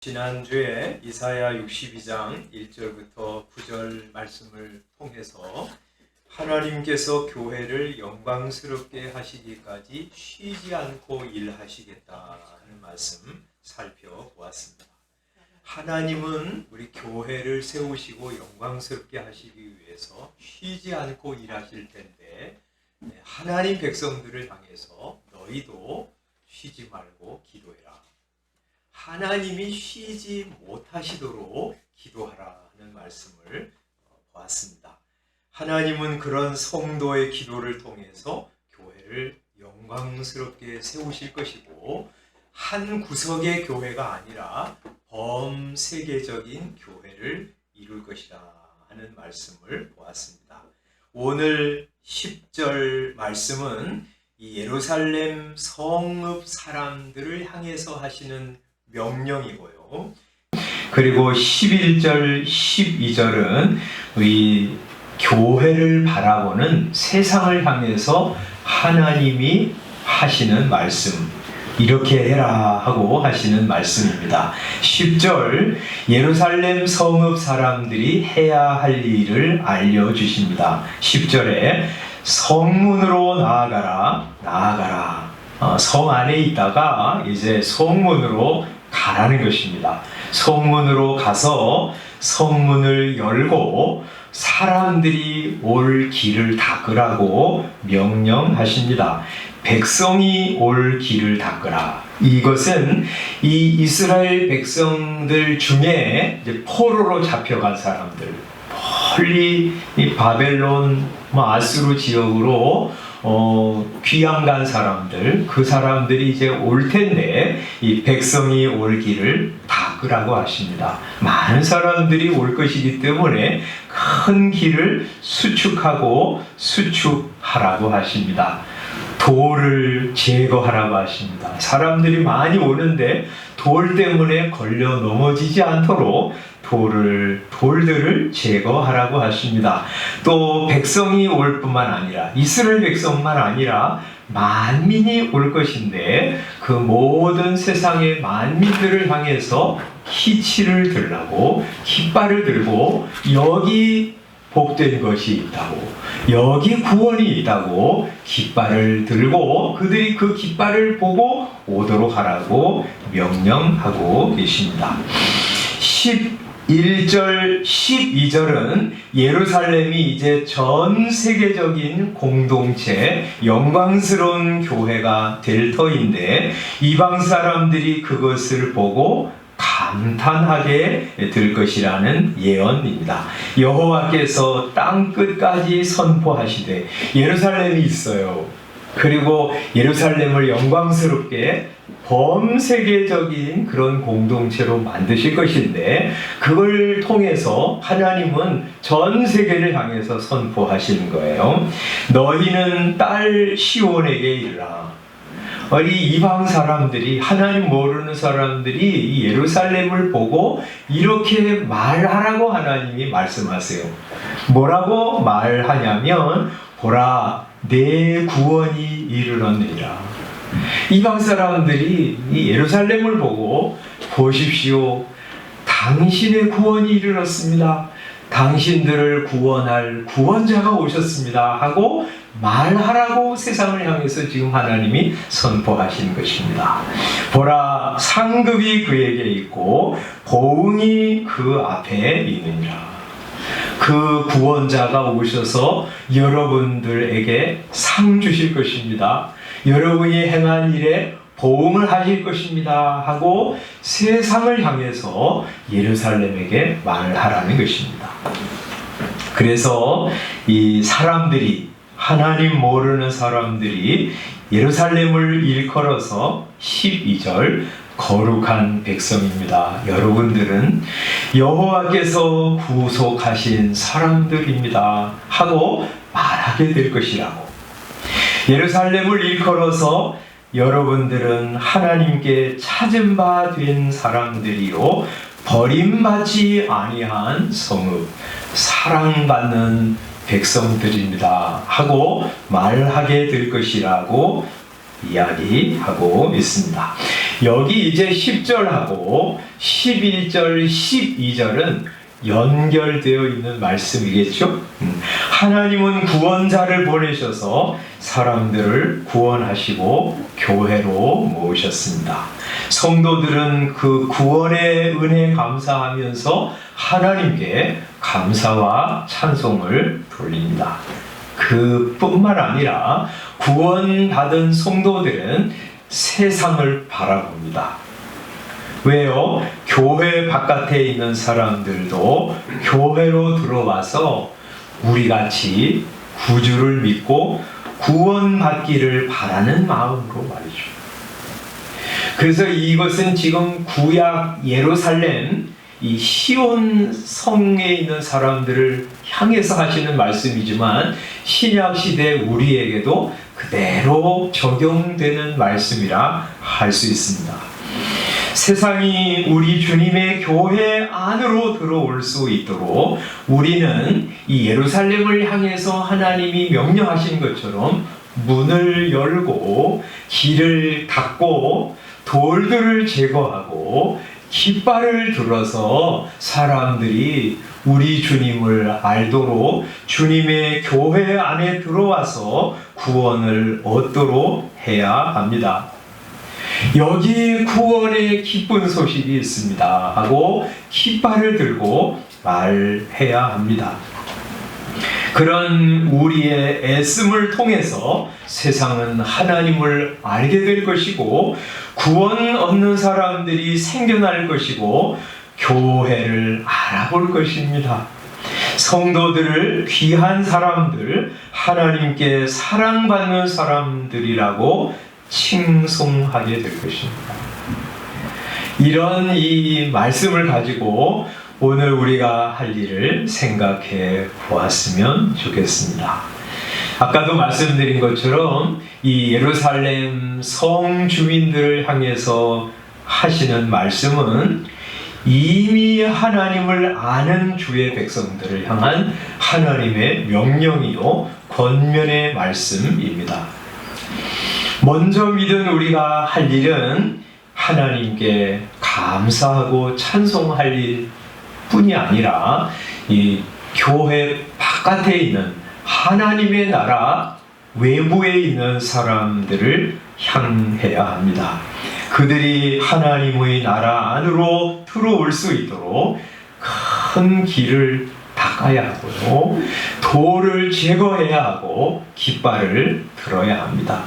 지난주에 이사야 62장 1절부터 9절 말씀을 통해서 하나님께서 교회를 영광스럽게 하시기까지 쉬지 않고 일하시겠다는 말씀 살펴보았습니다. 하나님은 우리 교회를 세우시고 영광스럽게 하시기 위해서 쉬지 않고 일하실 텐데 하나님 백성들을 향해서 너희도 쉬지 말고 기도해라. 하나님이 쉬지 못하시도록 기도하라는 말씀을 보았습니다. 하나님은 그런 성도의 기도를 통해서 교회를 영광스럽게 세우실 것이고 한 구석의 교회가 아니라 범세계적인 교회를 이룰 것이라 하는 말씀을 보았습니다. 오늘 10절 말씀은 이 예루살렘 성읍 사람들을 향해서 하시는 명령이고요. 그리고 11절, 12절은 이 교회를 바라보는 세상을 향해서 하나님이 하시는 말씀, 이렇게 해라 하고 하시는 말씀입니다. 10절, 예루살렘 성읍 사람들이 해야 할 일을 알려주십니다. 10절에 성문으로 나아가라. 성 안에 있다가 이제 성문으로 가라는 것입니다. 성문으로 가서 성문을 열고 사람들이 올 길을 닦으라고 명령하십니다. 백성이 올 길을 닦으라. 이것은 이 이스라엘 백성들 중에 이제 포로로 잡혀간 사람들, 멀리 이 바벨론, 아수르 지역으로 귀양 간 사람들, 그 사람들이 이제 올 텐데 이 백성이 올 길을 닦으라고 하십니다. 많은 사람들이 올 것이기 때문에 큰 길을 수축하라고 하십니다. 돌을 제거하라고 하십니다. 사람들이 많이 오는데 돌 때문에 걸려 넘어지지 않도록 돌들을 제거하라고 하십니다. 또 백성이 올 뿐만 아니라 이스라엘 백성만 아니라 만민이 올 것인데 그 모든 세상의 만민들을 향해서 희치를 들라고 깃발을 들고 여기 복된 것이 있다고, 여기 구원이 있다고 깃발을 들고 그들이 그 깃발을 보고 오도록 하라고 명령하고 계십니다. 11절, 12절은 예루살렘이 이제 전 세계적인 공동체, 영광스러운 교회가 될 터인데 이방 사람들이 그것을 보고 감탄하게 될 것이라는 예언입니다. 여호와께서 땅 끝까지 선포하시되 예루살렘이 있어요. 그리고 예루살렘을 영광스럽게 범세계적인 그런 공동체로 만드실 것인데 그걸 통해서 하나님은 전 세계를 향해서 선포하시는 거예요. 너희는 딸 시온에게 이르라. 이 이방 사람들이, 하나님 모르는 사람들이 이 예루살렘을 보고 이렇게 말하라고 하나님이 말씀하세요. 뭐라고 말하냐면 보라 내 구원이 이르렀느니라. 이방 사람들이 이 예루살렘을 보고 보십시오. 당신의 구원이 이르렀습니다. 당신들을 구원할 구원자가 오셨습니다 하고 말하라고 세상을 향해서 지금 하나님이 선포하신 것입니다. 보라 상급이 그에게 있고 보응이 그 앞에 있느니라. 그 구원자가 오셔서 여러분들에게 상 주실 것입니다. 여러분이 행한 일에 보응을 하실 것입니다 하고 세상을 향해서 예루살렘에게 말을 하라는 것입니다. 그래서 이 사람들이, 하나님 모르는 사람들이 예루살렘을 일컬어서 12절 거룩한 백성입니다. 여러분들은 여호와께서 구속하신 사람들입니다 하고 말하게 될 것이라고. 예루살렘을 일컬어서 여러분들은 하나님께 찾은 바 된 사람들이요 버림받지 아니한 성읍, 사랑받는 백성들입니다 하고 말하게 될 것이라고 이야기하고 있습니다. 여기 이제 10절하고 11절, 12절은 연결되어 있는 말씀이겠죠? 하나님은 구원자를 보내셔서 사람들을 구원하시고 교회로 모으셨습니다. 성도들은 그 구원의 은혜에 감사하면서 하나님께 감사와 찬송을 돌립니다. 그뿐만 아니라 구원받은 성도들은 세상을 바라봅니다. 왜요? 교회 바깥에 있는 사람들도 교회로 들어와서 우리같이 구주를 믿고 구원받기를 바라는 마음으로 말이죠. 그래서 이것은 지금 구약 예루살렘 이 시온 성에 있는 사람들을 향해서 하시는 말씀이지만 신약 시대 우리에게도 그대로 적용되는 말씀이라 할 수 있습니다. 세상이 우리 주님의 교회 안으로 들어올 수 있도록 우리는 이 예루살렘을 향해서 하나님이 명령하신 것처럼 문을 열고 길을 닫고 돌들을 제거하고 깃발을 들어서 사람들이 우리 주님을 알도록 주님의 교회 안에 들어와서 구원을 얻도록 해야 합니다. 여기 구원의 기쁜 소식이 있습니다 하고 깃발을 들고 말해야 합니다. 그런 우리의 애씀을 통해서 세상은 하나님을 알게 될 것이고 구원 얻는 사람들이 생겨날 것이고 교회를 알아볼 것입니다. 성도들을 귀한 사람들, 하나님께 사랑받는 사람들이라고 칭송하게 될 것입니다. 이런 이 말씀을 가지고 오늘 우리가 할 일을 생각해 보았으면 좋겠습니다. 아까도 말씀드린 것처럼 이 예루살렘 성 주민들을 향해서 하시는 말씀은 이미 하나님을 아는 주의 백성들을 향한 하나님의 명령이요 권면의 말씀입니다. 먼저 믿은 우리가 할 일은 하나님께 감사하고 찬송할 일 뿐이 아니라 이 교회 바깥에 있는 하나님의 나라 외부에 있는 사람들을 향해야 합니다. 그들이 하나님의 나라 안으로 들어올 수 있도록 큰 길을 닦아야 하고요. 돌을 제거해야 하고 깃발을 들어야 합니다.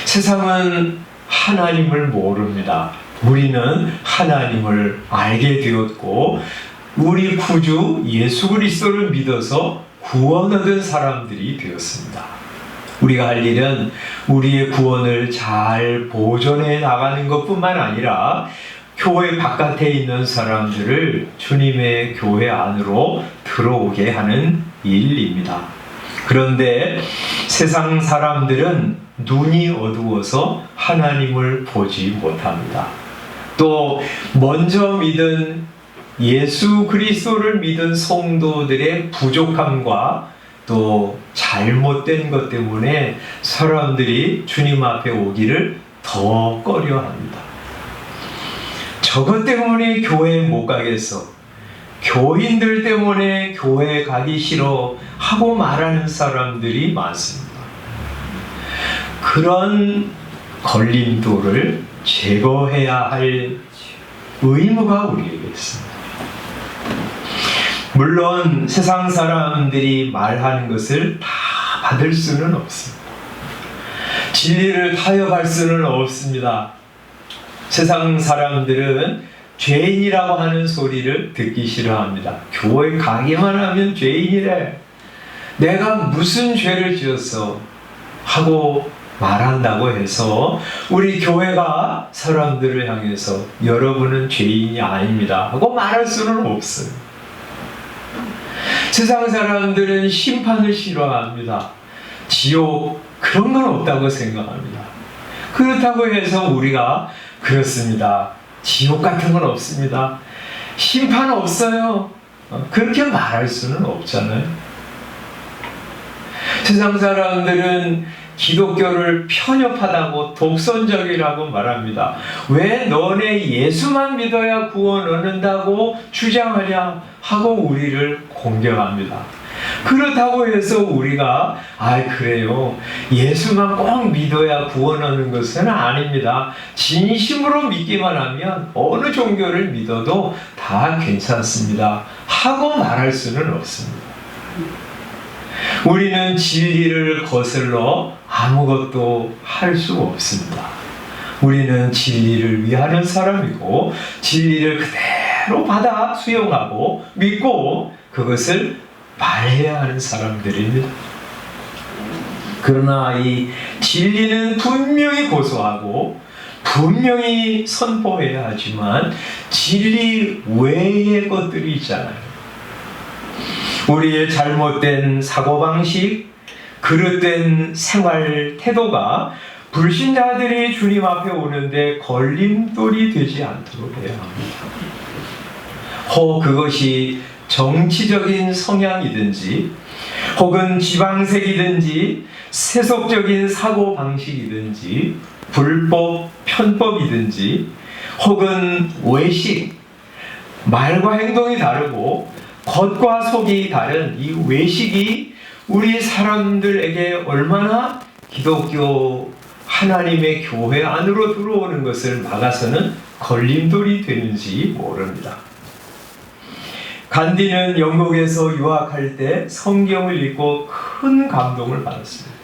세상은 하나님을 모릅니다. 우리는 하나님을 알게 되었고 우리 구주 예수 그리스도를 믿어서 구원 얻은 사람들이 되었습니다. 우리가 할 일은 우리의 구원을 잘 보존해 나가는 것뿐만 아니라 교회 바깥에 있는 사람들을 주님의 교회 안으로 들어오게 하는 일입니다. 그런데 세상 사람들은 눈이 어두워서 하나님을 보지 못합니다. 또 먼저 믿은 예수 그리스도를 믿은 성도들의 부족함과 또 잘못된 것 때문에 사람들이 주님 앞에 오기를 더 꺼려합니다. 저것 때문에 교회에 못 가겠어. 교인들 때문에 교회 가기 싫어 하고 말하는 사람들이 많습니다. 그런 걸림돌을 제거해야 할 의무가 우리에게 있습니다. 물론 세상 사람들이 말하는 것을 다 받을 수는 없습니다. 진리를 타협할 수는 없습니다. 세상 사람들은 죄인이라고 하는 소리를 듣기 싫어합니다. 교회 가기만 하면 죄인이래. 내가 무슨 죄를 지었어? 하고 말한다고 해서 우리 교회가 사람들을 향해서 여러분은 죄인이 아닙니다 하고 말할 수는 없어요. 세상 사람들은 심판을 싫어합니다. 지옥 그런 건 없다고 생각합니다. 그렇다고 해서 우리가 그렇습니다. 지옥 같은 건 없습니다. 심판 없어요. 그렇게 말할 수는 없잖아요. 세상 사람들은 기독교를 편협하다고 독선적이라고 말합니다. 왜 너네 예수만 믿어야 구원 얻는다고 주장하냐 하고 우리를 공격합니다. 그렇다고 해서 우리가 그래요, 예수만 꼭 믿어야 구원 얻는 것은 아닙니다. 진심으로 믿기만 하면 어느 종교를 믿어도 다 괜찮습니다 하고 말할 수는 없습니다. 우리는 진리를 거슬러 아무것도 할 수 없습니다. 우리는 진리를 위하는 사람이고 진리를 그대로 받아 수용하고 믿고 그것을 말해야 하는 사람들입니다. 그러나 이 진리는 분명히 고소하고 분명히 선포해야 하지만 진리 외의 것들이 있잖아요. 우리의 잘못된 사고방식, 그릇된 생활 태도가 불신자들이 주님 앞에 오는데 걸림돌이 되지 않도록 해야 합니다. 그것이 정치적인 성향이든지 혹은 지방색이든지 세속적인 사고방식이든지 불법, 편법이든지 혹은 외식, 말과 행동이 다르고 겉과 속이 다른 이 외식이 우리 사람들에게 얼마나 기독교 하나님의 교회 안으로 들어오는 것을 막아서는 걸림돌이 되는지 모릅니다. 간디는 영국에서 유학할 때 성경을 읽고 큰 감동을 받았습니다.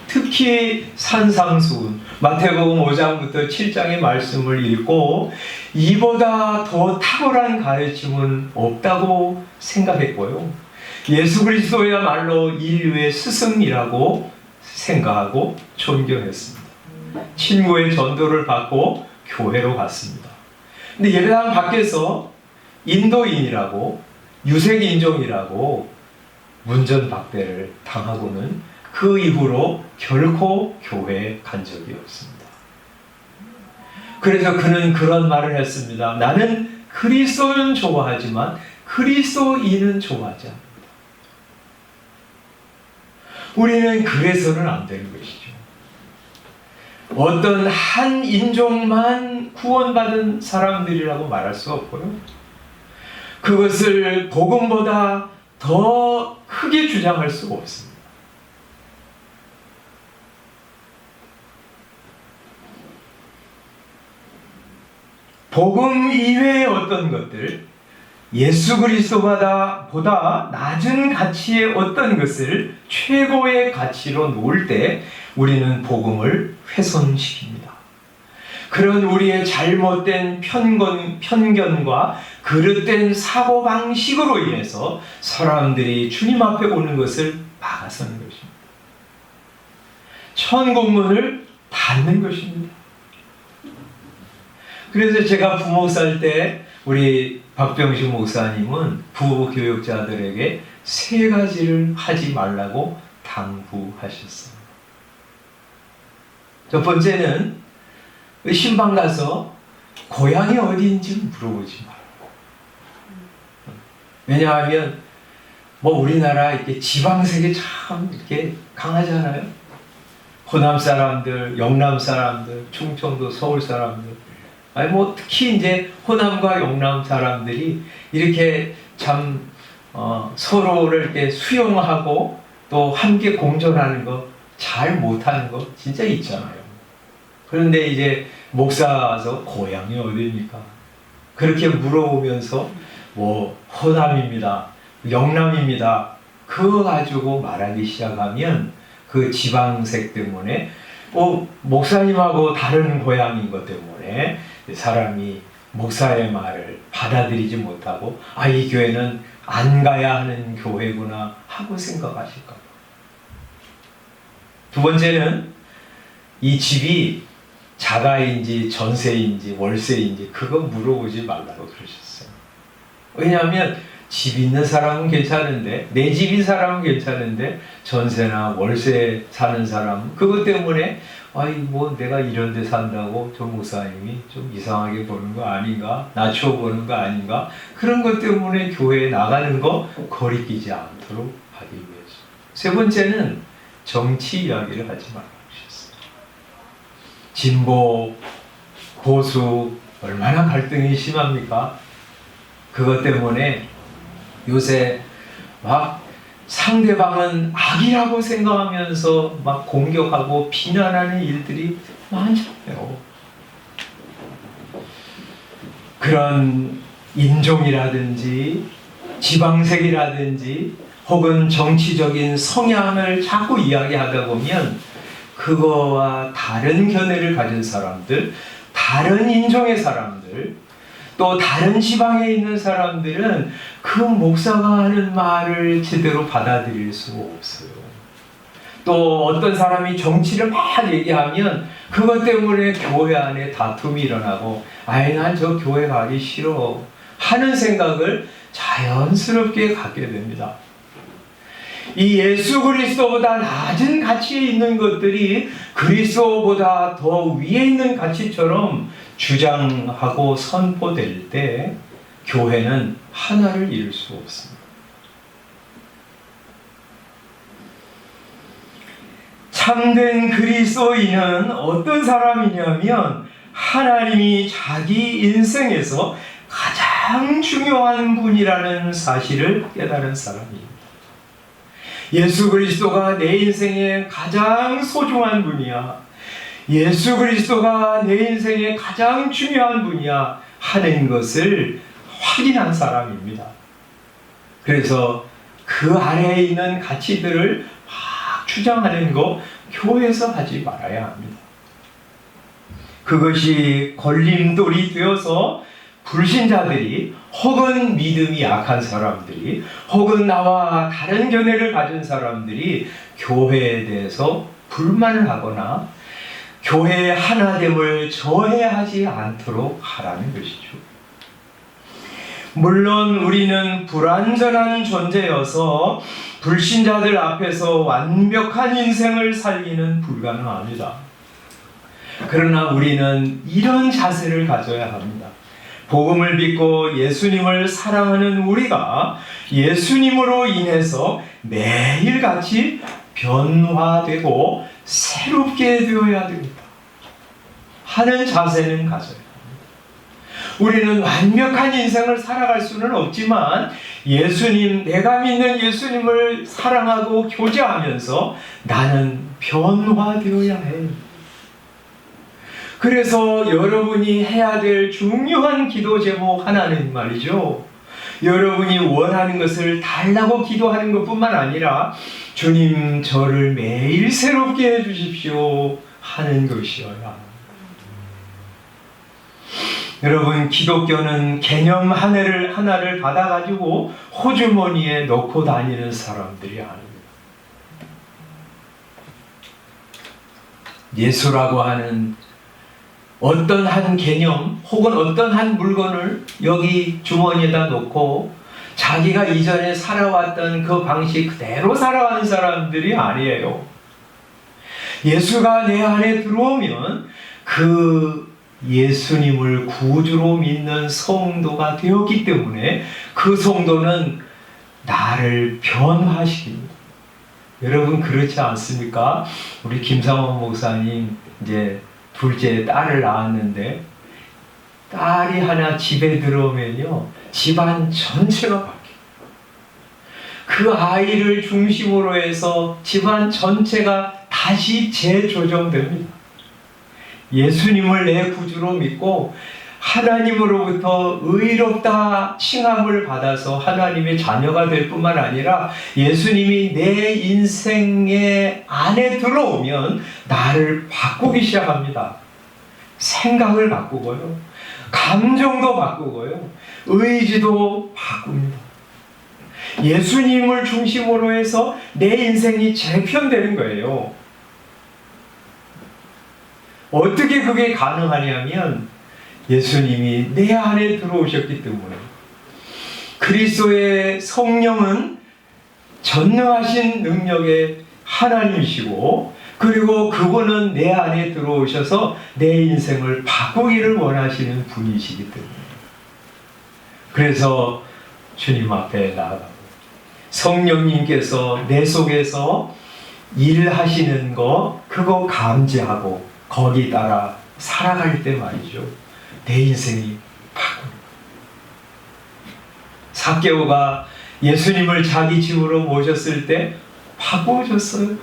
특히 산상수훈, 마태복음 5장부터 7장의 말씀을 읽고 이보다 더 탁월한 가르침은 없다고 생각했고요. 예수 그리스도야말로 인류의 스승이라고 생각하고 존경했습니다. 친구의 전도를 받고 교회로 갔습니다. 근데 예배당 밖에서 인도인이라고 유색인종이라고 문전박대를 당하고는 그 이후로 결코 교회에 간 적이 없습니다. 그래서 그는 그런 말을 했습니다. 나는 그리스도는 좋아하지만 그리스도인은 좋아하지 않는다. 우리는 그래서는 안 되는 것이죠. 어떤 한 인종만 구원받은 사람들이라고 말할 수 없고요. 그것을 복음보다 더 크게 주장할 수가 없습니다. 복음 이외의 어떤 것들, 예수 그리스도보다 낮은 가치의 어떤 것을 최고의 가치로 놓을 때 우리는 복음을 훼손시킵니다. 그런 우리의 잘못된 편견과 그릇된 사고방식으로 인해서 사람들이 주님 앞에 오는 것을 막아서는 것입니다. 천국문을 닫는 것입니다. 그래서 제가 부목사일 때 우리 박병식 목사님은 부교육자들에게 3가지를 하지 말라고 당부하셨어요. 첫 번째는 신방 가서 고향이 어디인지 물어보지 말고. 왜냐하면 우리나라 이렇게 지방색이 참 이렇게 강하잖아요. 호남 사람들, 영남 사람들, 충청도, 서울 사람들. 특히 이제 호남과 영남 사람들이 이렇게 참 서로를 이렇게 수용하고 또 함께 공존하는 거 잘 못하는 거 진짜 있잖아요. 그런데 이제 목사 와서 고향이 어디입니까? 그렇게 물어보면서 호남입니다, 영남입니다, 그거 가지고 말하기 시작하면 그 지방색 때문에 목사님하고 다른 고향인 것 때문에 사람이 목사의 말을 받아들이지 못하고 이 교회는 안 가야 하는 교회구나 하고 생각하실까 봐. 두 번째는 이 집이 자가인지 전세인지 월세인지 그거 물어보지 말라고 그러셨어요. 왜냐하면 집 있는 사람은 괜찮은데, 내 집인 사람은 괜찮은데 전세나 월세 사는 사람은 그것 때문에 내가 이런 데 산다고 저 목사님이 좀 이상하게 보는 거 아닌가, 낮춰 보는 거 아닌가, 그런 것 때문에 교회에 나가는 거 거리끼지 않도록 하기 위해서. 세 번째는 정치 이야기를 하지 말라고 하셨어요. 진보, 보수 얼마나 갈등이 심합니까? 그것 때문에 요새 막 상대방은 악이라고 생각하면서 막 공격하고 비난하는 일들이 많잖아요. 그런 인종이라든지 지방색이라든지 혹은 정치적인 성향을 자꾸 이야기하다 보면 그거와 다른 견해를 가진 사람들, 다른 인종의 사람들, 또 다른 지방에 있는 사람들은 그 목사가 하는 말을 제대로 받아들일 수가 없어요. 또 어떤 사람이 정치를 막 얘기하면 그것 때문에 교회 안에 다툼이 일어나고 아이 난 저 교회 가기 싫어 하는 생각을 자연스럽게 갖게 됩니다. 이 예수 그리스도보다 낮은 가치에 있는 것들이 그리스도보다 더 위에 있는 가치처럼 주장하고 선포될 때 교회는 하나를 이룰 수 없습니다. 참된 그리스도인은 어떤 사람이냐면 하나님이 자기 인생에서 가장 중요한 분이라는 사실을 깨달은 사람입니다. 예수 그리스도가 내 인생에 가장 소중한 분이야. 예수 그리스도가 내 인생에 가장 중요한 분이야 하는 것을 확인한 사람입니다. 그래서 그 아래에 있는 가치들을 막 주장하는 거 교회에서 하지 말아야 합니다. 그것이 걸림돌이 되어서 불신자들이 혹은 믿음이 약한 사람들이 혹은 나와 다른 견해를 가진 사람들이 교회에 대해서 불만을 하거나 교회의 하나됨을 저해하지 않도록 하라는 것이죠. 물론 우리는 불완전한 존재여서 불신자들 앞에서 완벽한 인생을 살기는 불가능합니다. 그러나 우리는 이런 자세를 가져야 합니다. 복음을 믿고 예수님을 사랑하는 우리가 예수님으로 인해서 매일같이 변화되고 새롭게 되어야 됩니다. 하는 자세는 가져야 합니다. 우리는 완벽한 인생을 살아갈 수는 없지만 예수님, 내가 믿는 예수님을 사랑하고 교제하면서 나는 변화되어야 해. 그래서 여러분이 해야 될 중요한 기도 제목 하나는 말이죠. 여러분이 원하는 것을 달라고 기도하는 것뿐만 아니라 주님 저를 매일 새롭게 해주십시오 하는 것이어야 합니다. 여러분 기독교는 개념 하나를 받아가지고 호주머니에 넣고 다니는 사람들이 아닙니다. 예수라고 하는 어떤 한 개념 혹은 어떤 한 물건을 여기 주머니에다 놓고 자기가 이전에 살아왔던 그 방식 그대로 살아가는 사람들이 아니에요. 예수가 내 안에 들어오면 그 예수님을 구주로 믿는 성도가 되었기 때문에 그 성도는 나를 변화시킵니다. 여러분 그렇지 않습니까? 우리 김상원 목사님 이제 둘째 딸을 낳았는데 딸이 하나 집에 들어오면요 집안 전체가 바뀌어요. 그 아이를 중심으로 해서 집안 전체가 다시 재조정됩니다. 예수님을 내 구주로 믿고 하나님으로부터 의롭다 칭함을 받아서 하나님의 자녀가 될 뿐만 아니라 예수님이 내 인생의 안에 들어오면 나를 바꾸기 시작합니다. 생각을 바꾸고요. 감정도 바꾸고요. 의지도 바꿉니다. 예수님을 중심으로 해서 내 인생이 재편되는 거예요. 어떻게 그게 가능하냐면 예수님이 내 안에 들어오셨기 때문에 그리스도의 성령은 전능하신 능력의 하나님이시고 그리고 그분은 내 안에 들어오셔서 내 인생을 바꾸기를 원하시는 분이시기 때문에 그래서 주님 앞에 나아가고 성령님께서 내 속에서 일하시는 거 그거 감지하고 거기 따라 살아갈 때 말이죠. 내 인생이 바꾸는 거예요. 삭개오가 예수님을 자기 집으로 모셨을 때 바꾸어졌어요.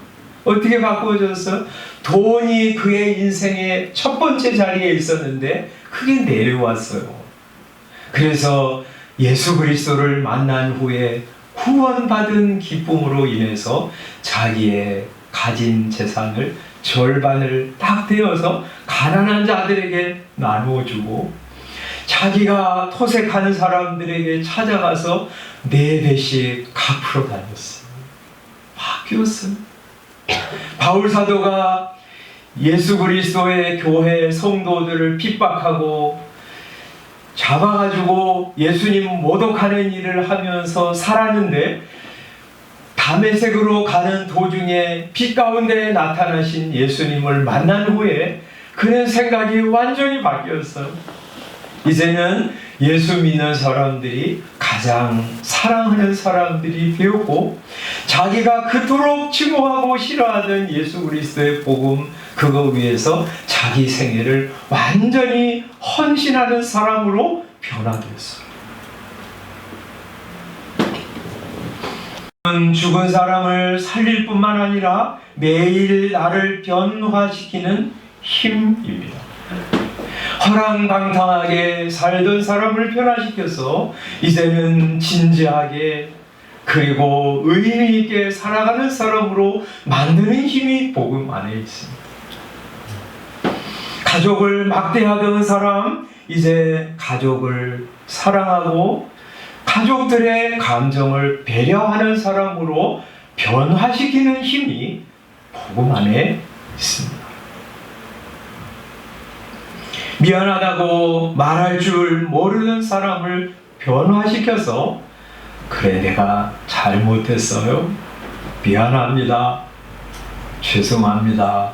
어떻게 바꾸어졌어요? 돈이 그의 인생의 첫 번째 자리에 있었는데 그게 내려왔어요. 그래서 예수 그리스도를 만난 후에 구원받은 기쁨으로 인해서 자기의 가진 재산을 절반을 딱 떼어서 가난한 자들에게 나누어주고 자기가 토색하는 사람들에게 찾아가서 4배씩 갚으러 다녔어요. 바뀌었어요. 바울 사도가 예수 그리스도의 교회 성도들을 핍박하고 잡아가지고 예수님 모독하는 일을 하면서 살았는데 다메섹으로 가는 도중에 빛 가운데 나타나신 예수님을 만난 후에 그는 생각이 완전히 바뀌었어요. 이제는 예수 믿는 사람들이 가장 사랑하는 사람들이 되었고 자기가 그토록 증오하고 싫어하던 예수 그리스도의 복음 그거 위해서 자기 생애를 완전히 헌신하는 사람으로 변화되었어요. 죽은 사람을 살릴 뿐만 아니라 매일 나를 변화시키는 힘입니다. 허랑방탕하게 살던 사람을 변화시켜서 이제는 진지하게 그리고 의미 있게 살아가는 사람으로 만드는 힘이 복음 안에 있습니다. 가족을 막대하던 사람 이제 가족을 사랑하고 가족들의 감정을 배려하는 사람으로 변화시키는 힘이 복음 안에 있습니다. 미안하다고 말할 줄 모르는 사람을 변화시켜서 그래 내가 잘못했어요. 미안합니다. 죄송합니다.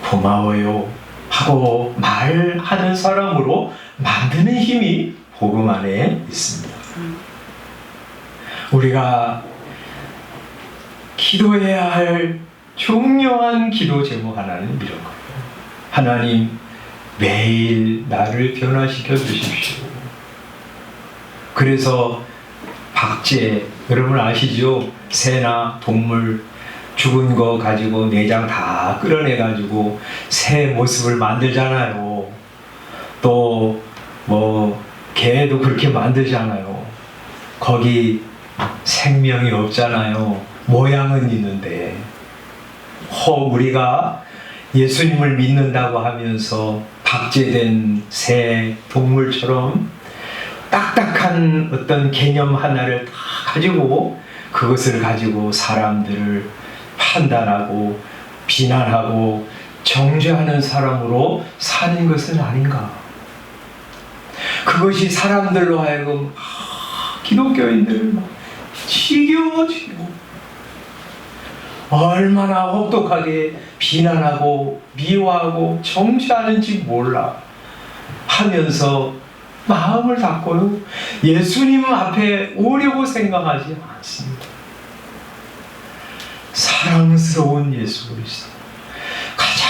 고마워요. 하고 말하는 사람으로 만드는 힘이 복음 안에 있습니다. 우리가 기도해야 할 중요한 기도 제목 하나는 이런 거예요. 하나님 매일 나를 변화시켜 주십시오. 그래서 박제, 여러분 아시죠? 새나 동물 죽은 거 가지고 내장 다 끌어내 가지고 새 모습을 만들잖아요. 또 뭐 개도 그렇게 만들잖아요. 거기 생명이 없잖아요. 모양은 있는데 우리가 예수님을 믿는다고 하면서 박제된 새 동물처럼 딱딱한 어떤 개념 하나를 다 가지고 그것을 가지고 사람들을 판단하고 비난하고 정죄하는 사람으로 사는 것은 아닌가. 그것이 사람들로 하여금 기독교인들을 막 지겨워지고 얼마나 혹독하게 비난하고 미워하고 정죄하는지 몰라 하면서 마음을 닫고요 예수님 앞에 오려고 생각하지 않습니다. 사랑스러운 예수 그리스도, 가장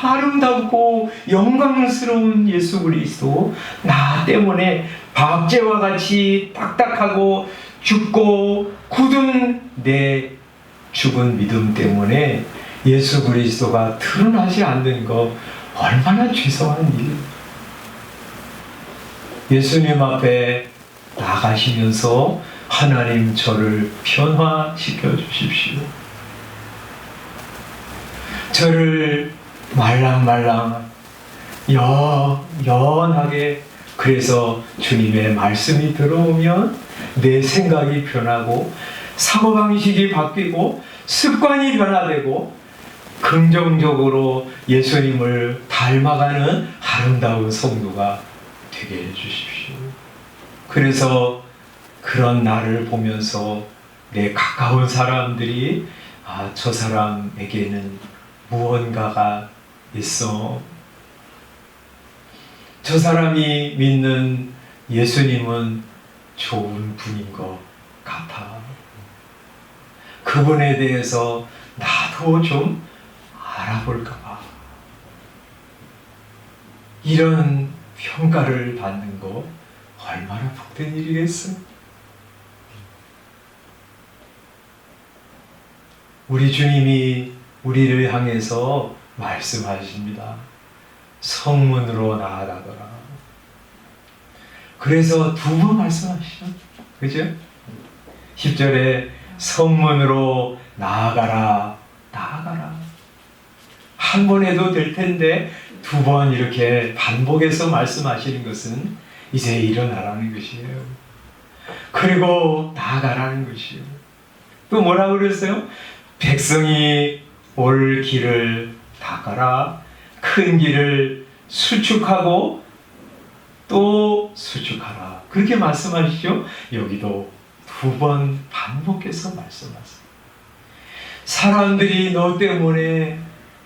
아름답고 영광스러운 예수 그리스도, 나 때문에 박제와 같이 딱딱하고 죽고 굳은 내 죽은 믿음 때문에 예수 그리스도가 드러나지 않는 거 얼마나 죄송한 일입니까? 예수님 앞에 나가시면서 하나님 저를 변화시켜 주십시오. 저를 말랑말랑 연하게, 그래서 주님의 말씀이 들어오면 내 생각이 변하고 사고방식이 바뀌고 습관이 변화되고 긍정적으로 예수님을 닮아가는 아름다운 성도가 되게 해주십시오. 그래서 그런 나를 보면서 내 가까운 사람들이 저 사람에게는 무언가가 있어. 저 사람이 믿는 예수님은 좋은 분인 것 같아. 그분에 대해서 나도 좀 알아볼까 봐. 이런 평가를 받는 거 얼마나 복된 일이겠어. 우리 주님이 우리를 향해서 말씀하십니다. 성문으로 나아가거라. 그래서 두 번 말씀하시죠. 그죠? 10절에 성문으로 나아가라, 나아가라. 한 번 해도 될 텐데 두 번 이렇게 반복해서 말씀하시는 것은 이제 일어나라는 것이에요. 그리고 나아가라는 것이에요. 또 뭐라고 그랬어요? 백성이 올 길을 닦아라. 큰 길을 수축하고 또 수축하라. 그렇게 말씀하시죠. 여기도 두 번 반복해서 말씀하세요. 사람들이 너 때문에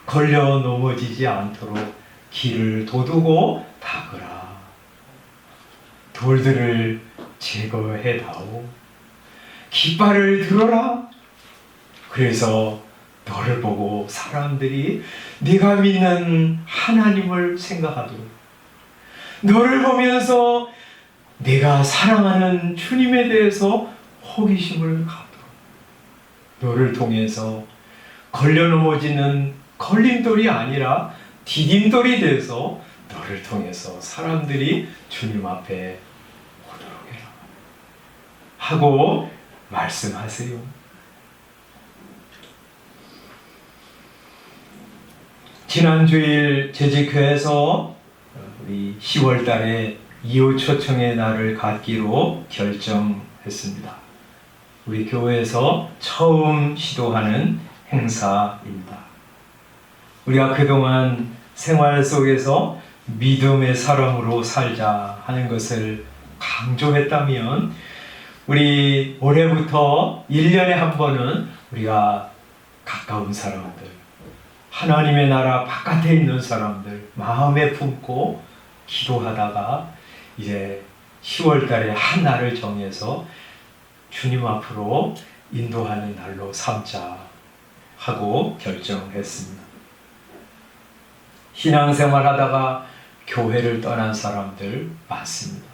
걸려 넘어지지 않도록 길을 도두고 닦으라. 돌들을 제거해 다오. 깃발을 들어라. 그래서 너를 보고 사람들이 네가 믿는 하나님을 생각하도록, 너를 보면서 내가 사랑하는 주님에 대해서 호기심을 갖도록, 너를 통해서 걸려 넘어지는 걸림돌이 아니라 디딤돌이 돼서 너를 통해서 사람들이 주님 앞에 오도록 해라 하고 말씀하세요. 지난 주일 재직회에서 우리 10월 달에 이웃 초청의 날을 갖기로 결정했습니다. 우리 교회에서 처음 시도하는 행사입니다. 우리가 그동안 생활 속에서 믿음의 사람으로 살자 하는 것을 강조했다면, 우리 올해부터 1년에 한 번은 우리가 가까운 사람들, 하나님의 나라 바깥에 있는 사람들 마음에 품고 기도하다가 이제 10월 달에 한 날을 정해서 주님 앞으로 인도하는 날로 삼자 하고 결정했습니다. 신앙생활 하다가 교회를 떠난 사람들 많습니다.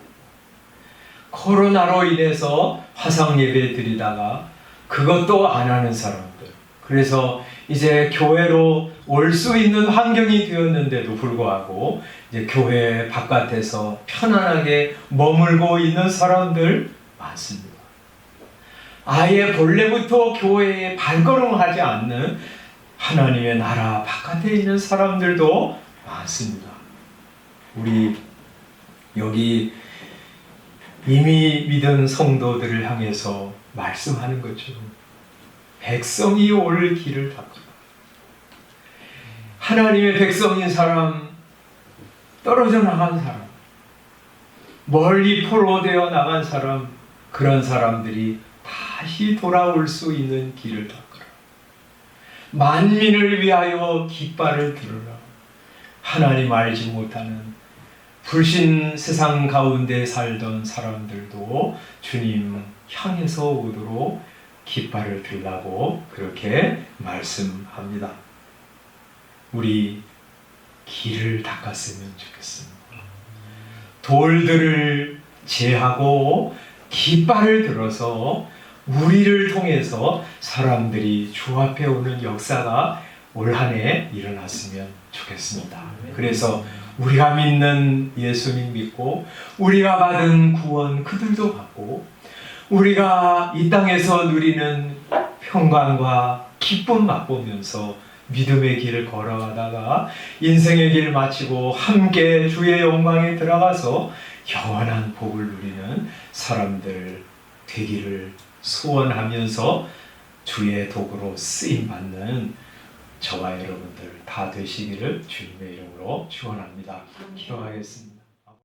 코로나로 인해서 화상 예배 드리다가 그것도 안 하는 사람들, 그래서 이제 교회로 올 수 있는 환경이 되었는데도 불구하고 이제 교회 바깥에서 편안하게 머물고 있는 사람들 많습니다. 아예 본래부터 교회에 발걸음하지 않는 하나님의 나라 바깥에 있는 사람들도 많습니다. 우리 여기 이미 믿은 성도들을 향해서 말씀하는 것처럼 백성이 올 길을 닦으라. 하나님의 백성인 사람, 떨어져 나간 사람, 멀리 포로되어 나간 사람, 그런 사람들이 다시 돌아올 수 있는 길을 닦으라. 만민을 위하여 깃발을 들으라. 하나님 알지 못하는 불신 세상 가운데 살던 사람들도 주님 향해서 오도록 깃발을 들라고 그렇게 말씀합니다. 우리 길을 닦았으면 좋겠습니다. 돌들을 제하고 깃발을 들어서 우리를 통해서 사람들이 주 앞에 오는 역사가 올 한 해 일어났으면 좋겠습니다. 그래서 우리가 믿는 예수님 믿고 우리가 받은 구원 그들도 받고 우리가 이 땅에서 누리는 평강과 기쁨 맛보면서 믿음의 길을 걸어가다가 인생의 길을 마치고 함께 주의 영광에 들어가서 영원한 복을 누리는 사람들 되기를 소원하면서 주의 도구로 쓰임받는 저와 여러분들 다 되시기를 주님의 이름으로 축원합니다. 기도하겠습니다.